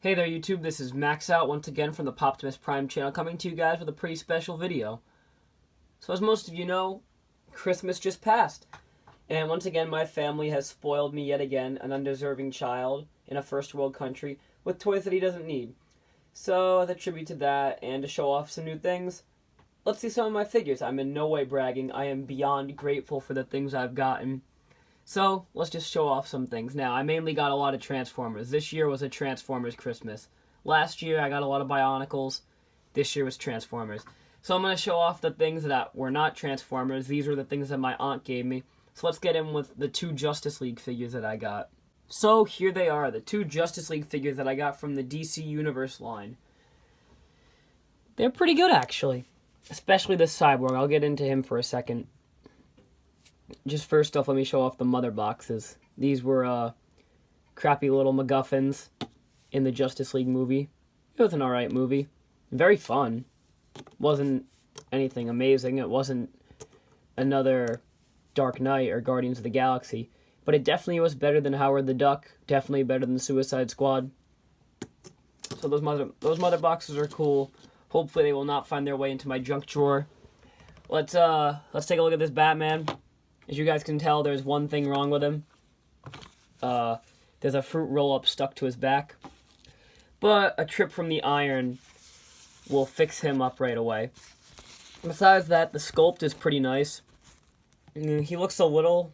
Hey there YouTube, this is Max out once again from the Poptimus Prime channel, coming to you guys with a pretty special video. So as most of you know, Christmas just passed. And once again, my family has spoiled me yet again, an undeserving child in a first world country, with toys that he doesn't need. So as a tribute to that, and to show off some new things, let's see some of my figures. I'm in no way bragging, I am beyond grateful for the things I've gotten. So, let's just show off some things. Now, I mainly got a lot of Transformers. This year was a Transformers Christmas. Last year, I got a lot of Bionicles. This year was Transformers. So I'm going to show off the things that were not Transformers. These were the things that my aunt gave me. So let's get in with the two Justice League figures that I got. So, here they are, the two Justice League figures that I got from the DC Universe line. They're pretty good, actually. Especially the Cyborg. I'll get into him for a second. Just first off, let me show off the mother boxes. These were crappy little MacGuffins in the Justice League movie. It was an alright movie. Very fun. Wasn't anything amazing. It wasn't another Dark Knight or Guardians of the Galaxy. But it definitely was better than Howard the Duck. Definitely better than Suicide Squad. So those mother boxes are cool. Hopefully they will not find their way into my junk drawer. Let's take a look at this Batman. As you guys can tell, there's one thing wrong with him. There's a fruit roll-up stuck to his back. But a trip from the iron will fix him up right away. Besides that, the sculpt is pretty nice. He looks a little,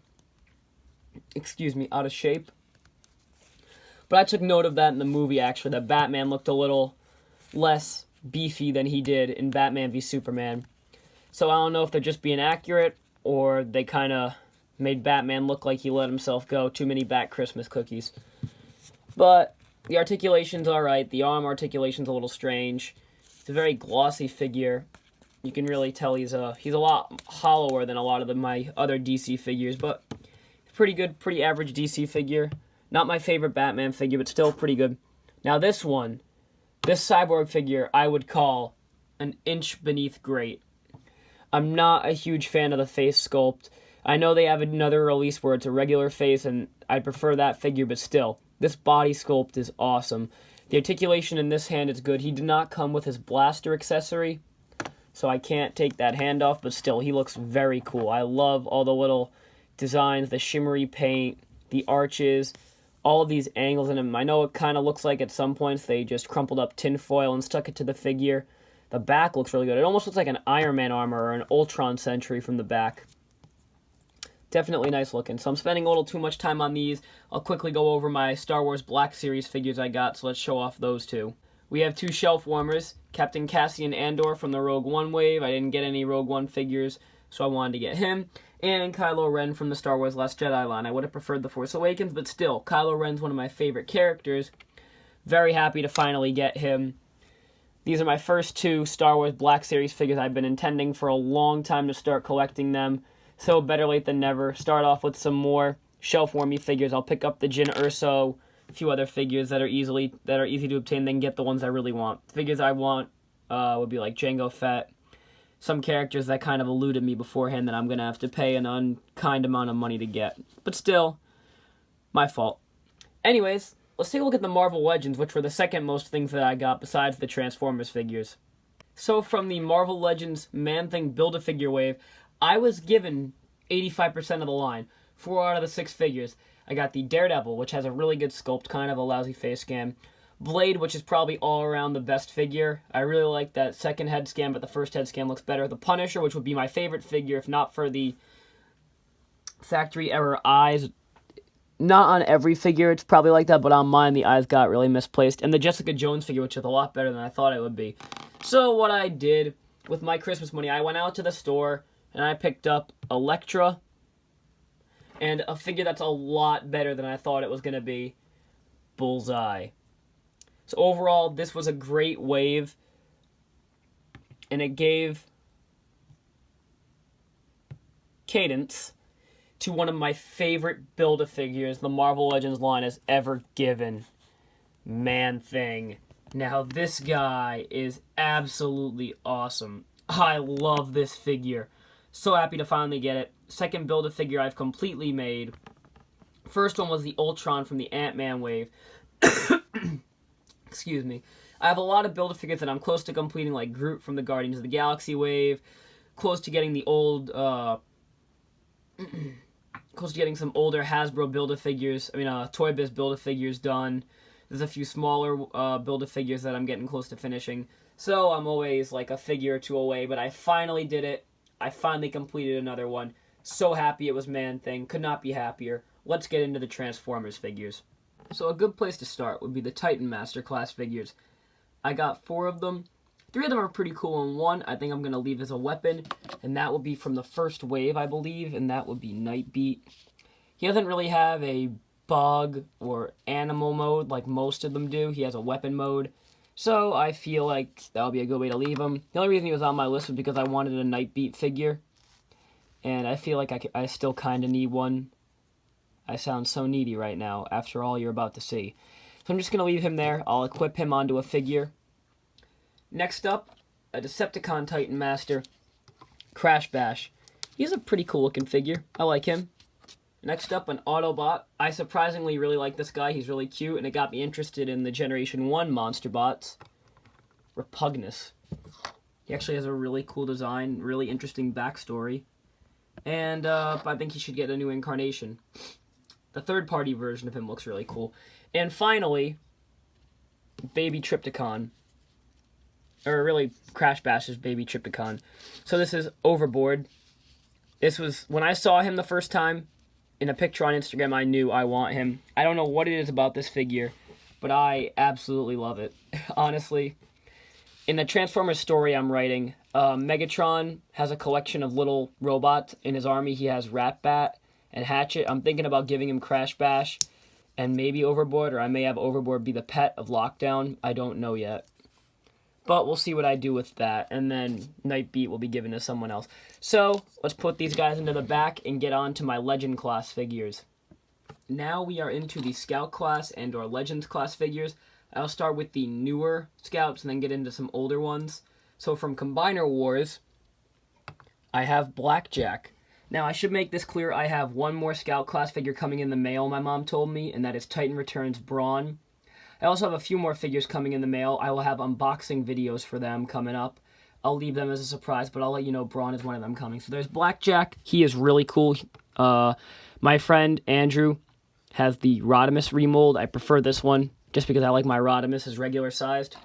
out of shape. But I took note of that in the movie, actually, that Batman looked a little less beefy than he did in Batman v Superman. So I don't know if they're just being accurate, or they kind of made Batman look like he let himself go. Too many Bat Christmas cookies. But the articulation's alright. The arm articulation's a little strange. It's a very glossy figure. You can really tell he's a lot hollower than a lot of my other DC figures. But pretty good, pretty average DC figure. Not my favorite Batman figure, but still pretty good. Now this Cyborg figure, I would call an inch beneath great. I'm not a huge fan of the face sculpt. I know they have another release where it's a regular face, and I prefer that figure, but still, this body sculpt is awesome. The articulation in this hand is good. He did not come with his blaster accessory, so I can't take that hand off, but still, he looks very cool. I love all the little designs, the shimmery paint, the arches, all of these angles in him. I know it kind of looks like at some points they just crumpled up tinfoil and stuck it to the figure. The back looks really good. It almost looks like an Iron Man armor or an Ultron Sentry from the back. Definitely nice looking. So I'm spending a little too much time on these. I'll quickly go over my Star Wars Black Series figures I got, so let's show off those two. We have two shelf warmers. Captain Cassian Andor from the Rogue One wave. I didn't get any Rogue One figures, so I wanted to get him. And Kylo Ren from the Star Wars Last Jedi line. I would have preferred The Force Awakens, but still, Kylo Ren's one of my favorite characters. Very happy to finally get him. These are my first two Star Wars Black Series figures. I've been intending for a long time to start collecting them. So better late than never. Start off with some more shelf-warmy figures. I'll pick up the Jyn Erso, a few other figures that are easy to obtain, then get the ones I really want. The figures I want would be like Jango Fett. Some characters that kind of eluded me beforehand that I'm going to have to pay an unkind amount of money to get. But still, my fault. Anyways, let's take a look at the Marvel Legends, which were the second most things that I got besides the Transformers figures. So from the Marvel Legends Man-Thing Build-A-Figure wave, I was given 85% of the line. 4 out of the 6 figures. I got the Daredevil, which has a really good sculpt, kind of a lousy face scan. Blade, which is probably all around the best figure. I really like that second head scan, but the first head scan looks better. The Punisher, which would be my favorite figure, if not for the factory error eyes. Not on every figure it's probably like that, but on mine the eyes got really misplaced. And the Jessica Jones figure, which is a lot better than I thought it would be. So what I did with my Christmas money, I went out to the store and I picked up Elektra and a figure that's a lot better than I thought it was going to be, Bullseye. So overall, this was a great wave, and it gave cadence to one of my favorite Build-A-Figures the Marvel Legends line has ever given. Man-Thing. Now, this guy is absolutely awesome. I love this figure. So happy to finally get it. Second Build-A-Figure I've completely made. First one was the Ultron from the Ant-Man wave. Excuse me. I have a lot of Build-A-Figures that I'm close to completing, like Groot from the Guardians of the Galaxy wave, close to getting the old, close to getting some older Hasbro Build-A-Figures, Toy Biz Build-A-Figures done. There's a few smaller Build-A-Figures that I'm getting close to finishing. So I'm always like a figure or two away, but I finally did it. I finally completed another one. So happy it was Man-Thing. Could not be happier. Let's get into the Transformers figures. So a good place to start would be the Titan Master class figures. I got 4 of them. 3 of them are pretty cool, and 1 I think I'm going to leave as a weapon, and that will be from the first wave, I believe, and that would be Nightbeat. He doesn't really have a bug or animal mode like most of them do. He has a weapon mode, so I feel like that'll be a good way to leave him. The only reason he was on my list was because I wanted a Nightbeat figure, and I feel like I still kind of need one. I sound so needy right now after all you're about to see. So I'm just going to leave him there. I'll equip him onto a figure. Next up, a Decepticon Titan Master, Crash Bash. He's a pretty cool looking figure. I like him. Next up, an Autobot. I surprisingly really like this guy. He's really cute, and it got me interested in the Generation 1 Monster Bots. Repugnus. He actually has a really cool design, really interesting backstory. And I think he should get a new incarnation. The third-party version of him looks really cool. And finally, Baby Trypticon. Or really, Crash Bash's Baby Trypticon. So this is Overboard. This was, when I saw him the first time, in a picture on Instagram, I knew I want him. I don't know what it is about this figure, but I absolutely love it. Honestly. In the Transformers story I'm writing, Megatron has a collection of little robots. In his army, he has Ratbat and Hatchet. I'm thinking about giving him Crash Bash and maybe Overboard, or I may have Overboard be the pet of Lockdown. I don't know yet. But we'll see what I do with that, and then Nightbeat will be given to someone else. So, let's put these guys into the back and get on to my Legend class figures. Now we are into the Scout class and or Legends class figures. I'll start with the newer Scouts and then get into some older ones. So from Combiner Wars, I have Blackjack. Now, I should make this clear, I have one more Scout class figure coming in the mail, my mom told me, and that is Titan Returns Brawn. I also have a few more figures coming in the mail. I will have unboxing videos for them coming up. I'll leave them as a surprise, but I'll let you know Brawn is one of them coming. So there's Blackjack. He is really cool. My friend Andrew has the Rodimus remold. I prefer this one just because I like my Rodimus as regular sized.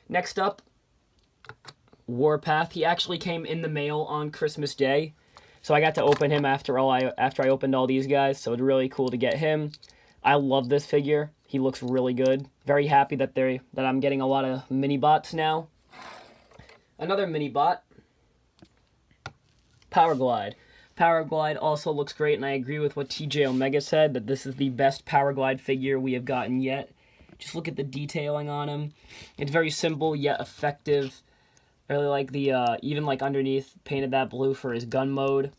Next up, Warpath. He actually came in the mail on Christmas Day. So I got to open him after I opened all these guys. So it's really cool to get him. I love this figure. He looks really good. Very happy that I'm getting a lot of mini bots now. Another mini bot, Powerglide. Powerglide also looks great, and I agree with what TJ Omega said, that this is the best Powerglide figure we have gotten yet. Just look at the detailing on him. It's very simple yet effective. I really like the, even like underneath, painted that blue for his gun mode.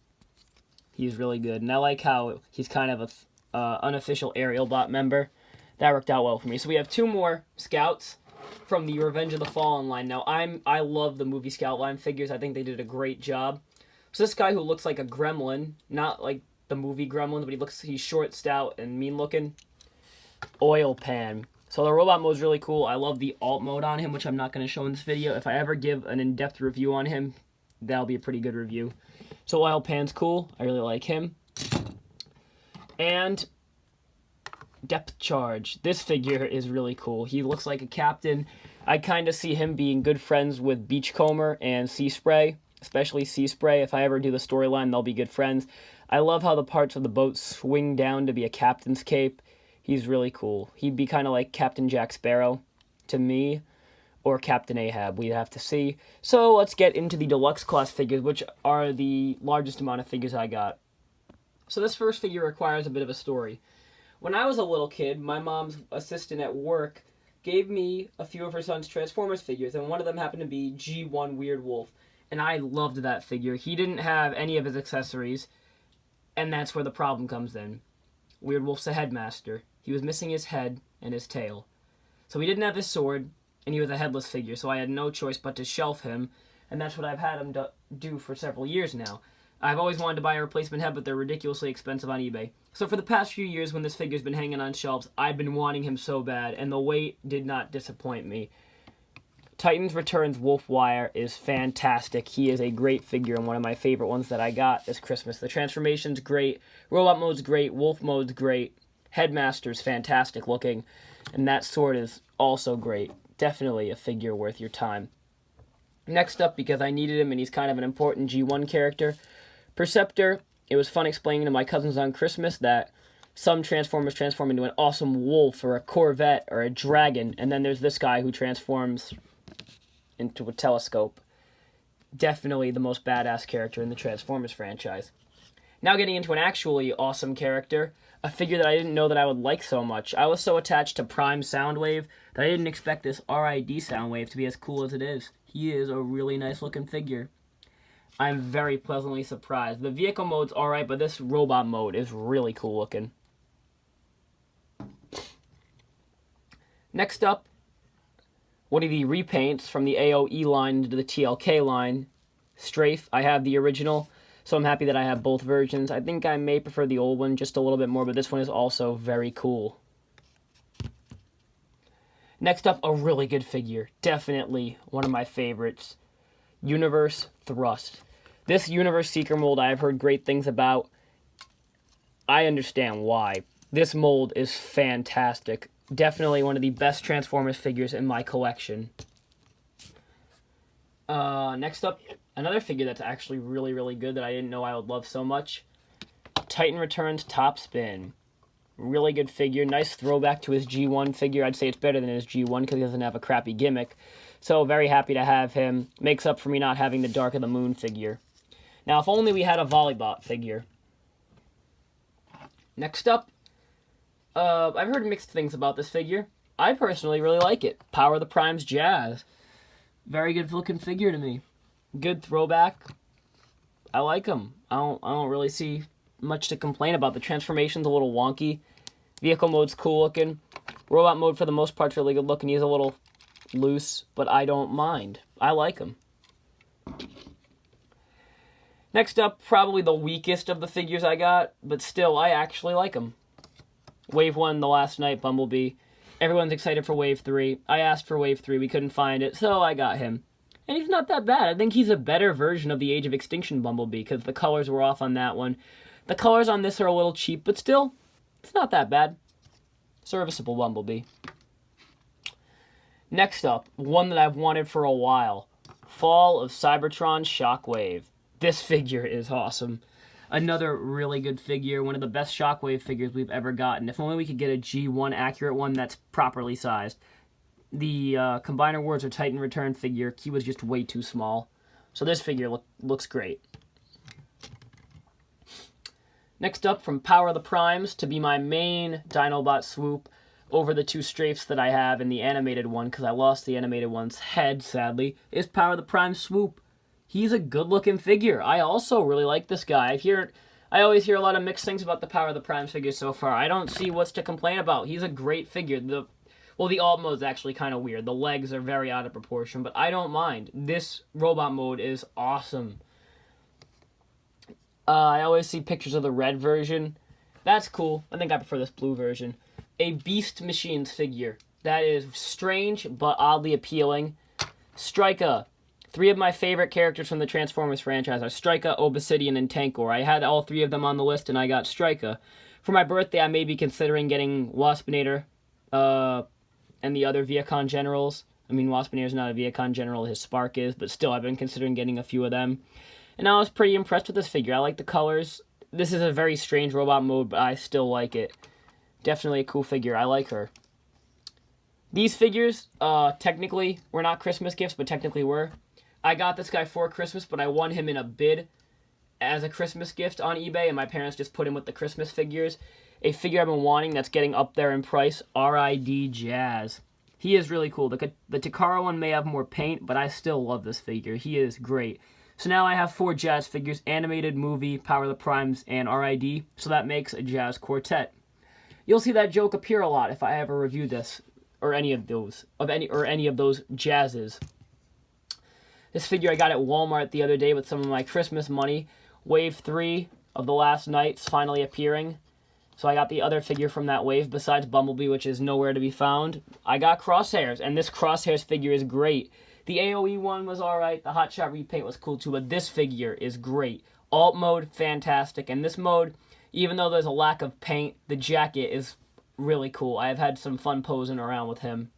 He's really good. And I like how he's kind of a unofficial aerial bot member. That worked out well for me. So we have 2 more Scouts from the Revenge of the Fallen line. Now, I love the movie Scout line figures. I think they did a great job. So this guy who looks like a gremlin, not like the movie Gremlins, but he's short, stout, and mean-looking. Oil Pan. So the robot mode is really cool. I love the alt mode on him, which I'm not going to show in this video. If I ever give an in-depth review on him, that'll be a pretty good review. So Oil Pan's cool. I really like him. And Depth Charge. This figure is really cool. He looks like a captain. I kind of see him being good friends with Beachcomber and Sea Spray, especially Sea Spray. If I ever do the storyline, they'll be good friends. I love how the parts of the boat swing down to be a captain's cape. He's really cool. He'd be kind of like Captain Jack Sparrow to me, or Captain Ahab. We'd have to see. So let's get into the deluxe class figures, which are the largest amount of figures I got. So this first figure requires a bit of a story. When I was a little kid, my mom's assistant at work gave me a few of her son's Transformers figures, and one of them happened to be G1 Weird Wolf, and I loved that figure. He didn't have any of his accessories, and that's where the problem comes in. Weird Wolf's a headmaster. He was missing his head and his tail. So he didn't have his sword, and he was a headless figure, so I had no choice but to shelf him, and that's what I've had him do for several years now. I've always wanted to buy a replacement head, but they're ridiculously expensive on eBay. So for the past few years when this figure's been hanging on shelves, I've been wanting him so bad, and the weight did not disappoint me. Titans Returns Wolfwire is fantastic. He is a great figure and one of my favorite ones that I got this Christmas. The transformation's great, robot mode's great, wolf mode's great, Headmaster's fantastic looking, and that sword is also great. Definitely a figure worth your time. Next up, because I needed him and he's kind of an important G1 character, Perceptor. It was fun explaining to my cousins on Christmas that some Transformers transform into an awesome wolf or a Corvette or a dragon, and then there's this guy who transforms into a telescope. Definitely the most badass character in the Transformers franchise. Now getting into an actually awesome character, a figure that I didn't know that I would like so much. I was so attached to Prime Soundwave that I didn't expect this RID Soundwave to be as cool as it is. He is a really nice looking figure. I'm very pleasantly surprised. The vehicle mode's alright, but this robot mode is really cool looking. Next up, one of the repaints from the AOE line into the TLK line. Strafe, I have the original, so I'm happy that I have both versions. I think I may prefer the old one just a little bit more, but this one is also very cool. Next up, a really good figure. Definitely one of my favorites. Universe Thrust. This Universe Seeker mold I have heard great things about. I understand why. This mold is fantastic. Definitely one of the best Transformers figures in my collection. Next up, another figure that's actually really, really good that I didn't know I would love so much. Titan Returns Top Spin. Really good figure. Nice throwback to his G1 figure. I'd say it's better than his G1 because he doesn't have a crappy gimmick. So very happy to have him. Makes up for me not having the Dark of the Moon figure. Now, if only we had a Volleybot figure. Next up, I've heard mixed things about this figure. I personally really like it. Power of the Primes Jazz. Very good looking figure to me. Good throwback. I like him. I don't really see much to complain about. The transformation's a little wonky. Vehicle mode's cool looking. Robot mode for the most part's really good looking. He's a little loose, but I don't mind. I like him. Next up, probably the weakest of the figures I got, but still, I actually like him. Wave 1, the last night, Bumblebee. Everyone's excited for Wave 3. I asked for Wave 3, we couldn't find it, so I got him. And he's not that bad. I think he's a better version of the Age of Extinction Bumblebee, because the colors were off on that one. The colors on this are a little cheap, but still, it's not that bad. Serviceable Bumblebee. Next up, one that I've wanted for a while. Fall of Cybertron Shockwave. This figure is awesome. Another really good figure, one of the best Shockwave figures we've ever gotten. If only we could get a G1 accurate one that's properly sized. The Combiner Wars or Titan Return figure, he was just way too small. So this figure looks great. Next up, from Power of the Primes, to be my main Dinobot swoop over the two strafes that I have in the animated one, because I lost the animated one's head, sadly, is Power of the Prime Swoop. He's a good-looking figure. I also really like this guy. I always hear a lot of mixed things about the Power of the Prime figure so far. I don't see what's to complain about. He's a great figure. The alt mode's actually kind of weird. The legs are very out of proportion, but I don't mind. This robot mode is awesome. I always see pictures of the red version. That's cool. I think I prefer this blue version. A Beast Machines figure. That is strange, but oddly appealing. Striker. 3 of my favorite characters from the Transformers franchise are Striker, Obsidian, and Tankor. I had all 3 of them on the list, and I got Striker. For my birthday, I may be considering getting Waspinator and the other Viacon Generals. I mean, Waspinator's not a Viacon General, his Spark is, but still, I've been considering getting a few of them. And I was pretty impressed with this figure. I like the colors. This is a very strange robot mode, but I still like it. Definitely a cool figure. I like her. These figures, technically, were not Christmas gifts, but technically were. I got this guy for Christmas, but I won him in a bid as a Christmas gift on eBay, and my parents just put him with the Christmas figures. A figure I've been wanting that's getting up there in price, RID Jazz. He is really cool. The Takara one may have more paint, but I still love this figure. He is great. So now I have 4 Jazz figures, animated, movie, Power of the Primes, and RID, so that makes a Jazz quartet. You'll see that joke appear a lot if I ever review this, or any of those Jazzes. This figure I got at Walmart the other day with some of my Christmas money. Wave 3 of the Last Knights finally appearing. So I got the other figure from that wave besides Bumblebee, which is nowhere to be found. I got Crosshairs, and this Crosshairs figure is great. The AoE one was alright, the Hotshot repaint was cool too, but this figure is great. Alt mode, fantastic, and this mode, even though there's a lack of paint, the jacket is really cool. I have had some fun posing around with him.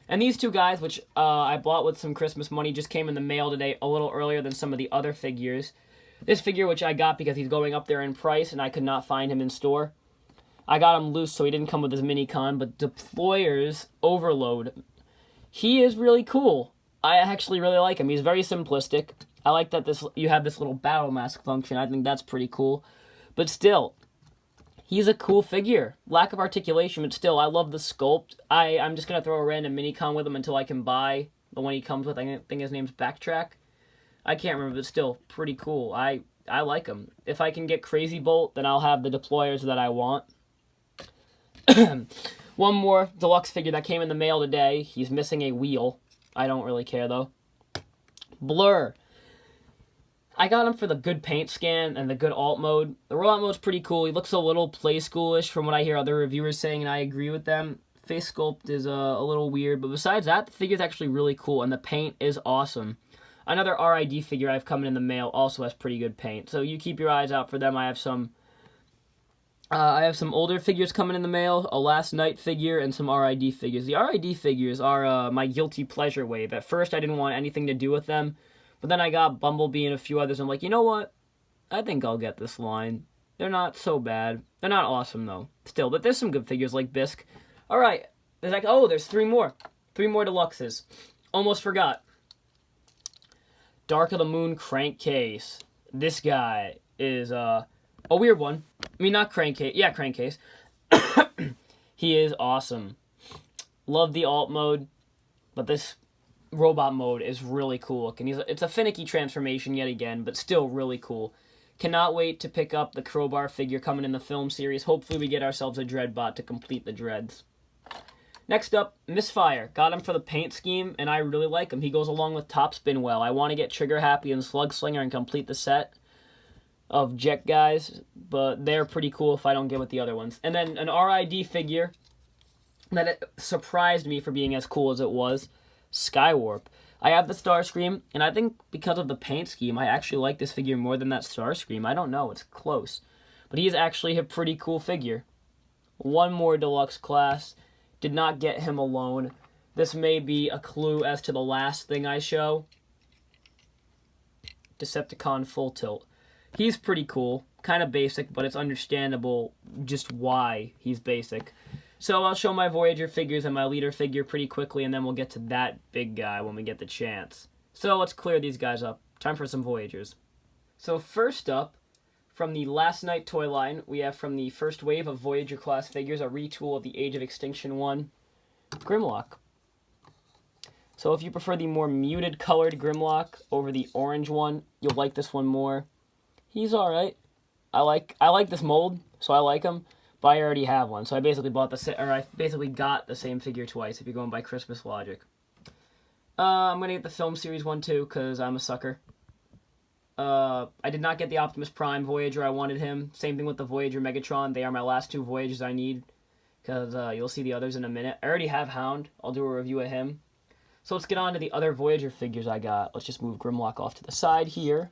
And these two guys, which I bought with some Christmas money, just came in the mail today a little earlier than some of the other figures. This figure, which I got because he's going up there in price and I could not find him in store. I got him loose, so he didn't come with his mini-con, but Deployer's Overload. He is really cool. I actually really like him. He's very simplistic. I like that you have this little battle mask function. I think that's pretty cool. But still, he's a cool figure. Lack of articulation, but still, I love the sculpt. I'm just going to throw a random mini-con with him until I can buy the one he comes with. I think his name's Backtrack. I can't remember, but still, pretty cool. I like him. If I can get Crazy Bolt, then I'll have the Deployers that I want. One more deluxe figure that came in the mail today. He's missing a wheel. I don't really care, though. Blur. I got him for the good paint scan and the good alt mode. The robot mode's pretty cool. He looks a little play schoolish from what I hear other reviewers saying, and I agree with them. Face sculpt is a little weird, but besides that, the figure's actually really cool, and the paint is awesome. Another RID figure I've come in the mail also has pretty good paint, so you keep your eyes out for them. I have some older figures coming in the mail, a Last Night figure, and some RID figures. The RID figures are my guilty pleasure wave. At first, I didn't want anything to do with them, but then I got Bumblebee and a few others. I'm like, you know what? I think I'll get this line. They're not so bad. They're not awesome, though. Still, but there's some good figures like Bisque. All right. There's 3 more. 3 more deluxes. Almost forgot. Dark of the Moon Crankcase. This guy is a weird one. I mean, not Crankcase. Yeah, Crankcase. He is awesome. Love the alt mode, but this robot mode is really cool looking. It's a finicky transformation yet again, but still really cool. Cannot wait to pick up the Crowbar figure coming in the film series. Hopefully we get ourselves a Dreadbot to complete the Dreads. Next up, Misfire. Got him for the paint scheme, and I really like him. He goes along with Topspin well. I want to get Trigger Happy and Slug Slinger and complete the set of Jet guys, but they're pretty cool if I don't get with the other ones. And then an RID figure that it surprised me for being as cool as it was, Skywarp. I have the Starscream, and I think because of the paint scheme, I actually like this figure more than that Starscream. I don't know, it's close. But he is actually a pretty cool figure. One more deluxe class. Did not get him alone. This may be a clue as to the last thing I show. Decepticon Full Tilt. He's pretty cool. Kind of basic, but it's understandable just why he's basic. So I'll show my Voyager figures and my Leader figure pretty quickly, and then we'll get to that big guy when we get the chance. So let's clear these guys up. Time for some Voyagers. So first up, from the Last Night toy line, we have from the first wave of Voyager class figures, a retool of the Age of Extinction one, Grimlock. So if you prefer the more muted colored Grimlock over the orange one, you'll like this one more. He's alright. I like this mold, so I like him, but I already have one, so I basically got the same figure twice if you're going by Christmas logic. I'm gonna get the film series one too, because I'm a sucker. I did not get the Optimus Prime Voyager. I wanted him. Same thing with the Voyager Megatron. They are my last 2 Voyagers I need, because you'll see the others in a minute. I already have Hound. I'll do a review of him. So let's get on to the other Voyager figures I got. Let's just move Grimlock off to the side here.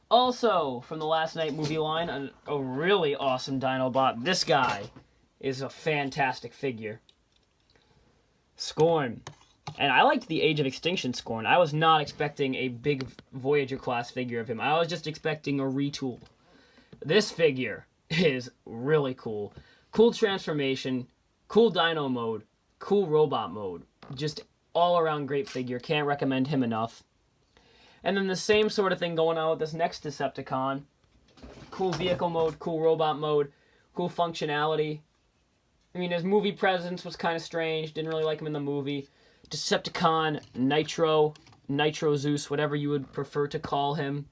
Also, from the Last Night movie line, a really awesome Dinobot. This guy is a fantastic figure. Scorn. And I liked the Age of Extinction Scorn. I was not expecting a big Voyager class figure of him. I was just expecting a retool. This figure is really cool. Cool transformation, cool dino mode, cool robot mode. Just all around great figure. Can't recommend him enough. And then the same sort of thing going on with this next Decepticon. Cool vehicle mode, cool robot mode, cool functionality. I mean, his movie presence was kind of strange. Didn't really like him in the movie. Decepticon, Nitro Zeus, whatever you would prefer to call him.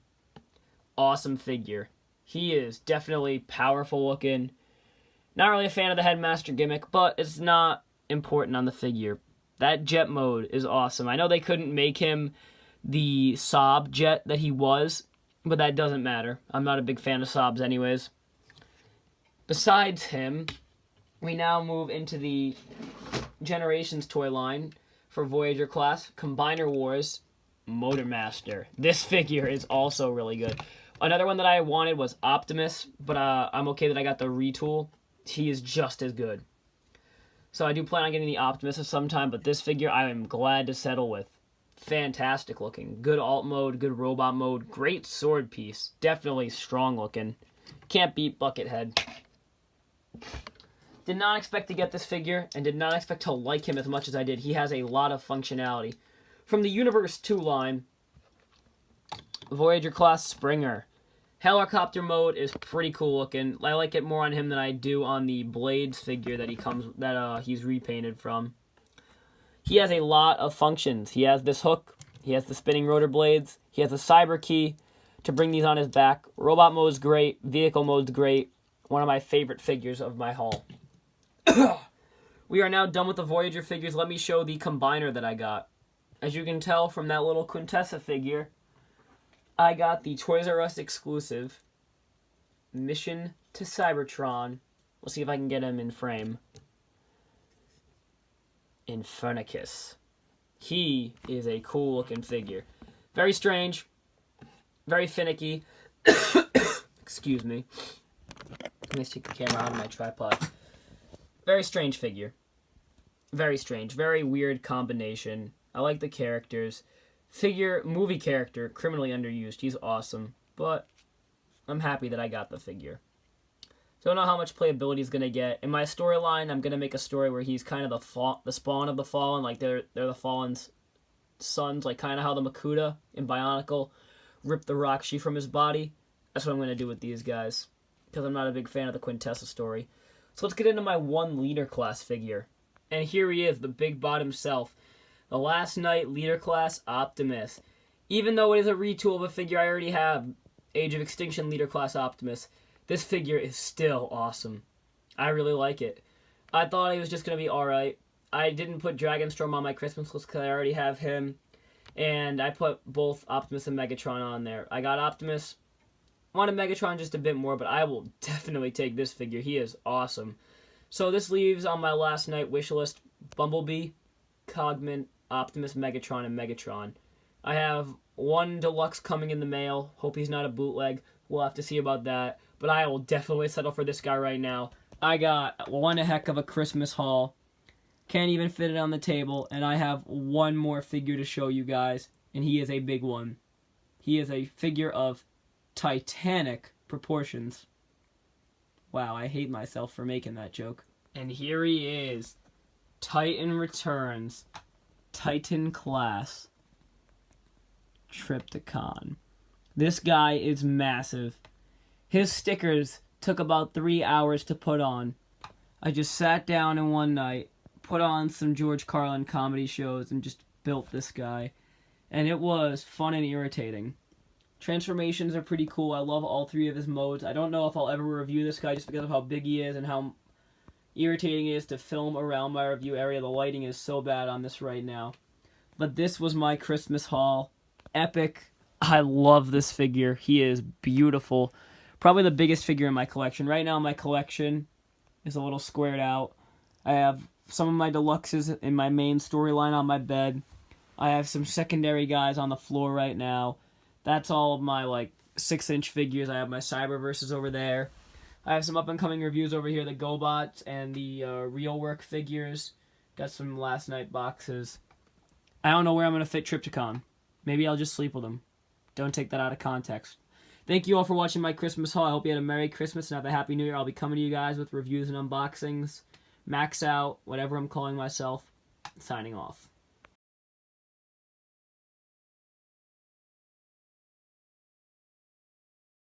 Awesome figure. He is definitely powerful looking. Not really a fan of the Headmaster gimmick, but it's not important on the figure. That jet mode is awesome. I know they couldn't make him the Saab jet that he was, but that doesn't matter. I'm not a big fan of Saabs anyways. Besides him, we now move into the Generations toy line for Voyager class, Combiner Wars, Motormaster. This figure is also really good. Another one that I wanted was Optimus, but I'm okay that I got the retool. He is just as good. So I do plan on getting the Optimus at some time, but this figure I am glad to settle with. Fantastic looking. Good alt mode, good robot mode, great sword piece. Definitely strong looking. Can't beat Buckethead. Did not expect to get this figure, and did not expect to like him as much as I did. He has a lot of functionality. From the Universe 2 line, Voyager class Springer. Helicopter mode is pretty cool looking. I like it more on him than I do on the Blades figure that he's repainted from. He has a lot of functions. He has this hook. He has the spinning rotor blades. He has a cyber key to bring these on his back. Robot mode's great. Vehicle mode's great. One of my favorite figures of my haul. We are now done with the Voyager figures. Let me show the Combiner that I got. As you can tell from that little Quintessa figure, I got the Toys R Us exclusive Mission to Cybertron. We'll see if I can get him in frame. Infernicus. He is a cool looking figure. Very strange. Very finicky. Excuse me. Let me take the camera out of my tripod. Very strange figure. Very strange. Very weird combination. I like the characters. Movie character, criminally underused. He's awesome. But I'm happy that I got the figure. Don't know how much playability he's going to get. In my storyline, I'm going to make a story where he's kind of the spawn of the Fallen. Like, they're the Fallen's sons. Like, kind of how the Makuta in Bionicle ripped the Rockshi from his body. That's what I'm going to do with these guys. Because I'm not a big fan of the Quintessa story. So let's get into my 1 leader class figure. And here he is, the big bot himself. The Last Night leader class Optimus. Even though it is a retool of a figure I already have, Age of Extinction leader class Optimus, this figure is still awesome. I really like it. I thought he was just going to be alright. I didn't put Dragonstrom on my Christmas list because I already have him. And I put both Optimus and Megatron on there. I got Optimus. Wanted Megatron just a bit more, but I will definitely take this figure. He is awesome. So this leaves on my Last Night wish list Bumblebee, Cogman, Optimus, Megatron, and Megatron. I have 1 deluxe coming in the mail. Hope he's not a bootleg. We'll have to see about that. But I will definitely settle for this guy right now. I got one heck of a Christmas haul. Can't even fit it on the table. And I have 1 more figure to show you guys. And he is a big one. He is a figure of titanic proportions. Wow, I hate myself for making that joke. And here he is. Titan Returns. Titan class. Trypticon. This guy is massive. His stickers took about 3 hours to put on. I just sat down in one night, put on some George Carlin comedy shows, and just built this guy. And it was fun and irritating. Transformations are pretty cool. I love all 3 of his modes. I don't know if I'll ever review this guy just because of how big he is and how irritating it is to film around my review area. The lighting is so bad on this right now. But this was my Christmas haul. Epic. I love this figure. He is beautiful. Probably the biggest figure in my collection. Right now my collection is a little squared out. I have some of my deluxes in my main storyline on my bed. I have some secondary guys on the floor right now. That's all of my 6-inch figures. I have my Cyberverses over there. I have some up-and-coming reviews over here, the GoBots and the Real Work figures. Got some Last Night boxes. I don't know where I'm going to fit Trypticon. Maybe I'll just sleep with him. Don't take that out of context. Thank you all for watching my Christmas haul. I hope you had a Merry Christmas and have a Happy New Year. I'll be coming to you guys with reviews and unboxings. Max out, whatever I'm calling myself. Signing off.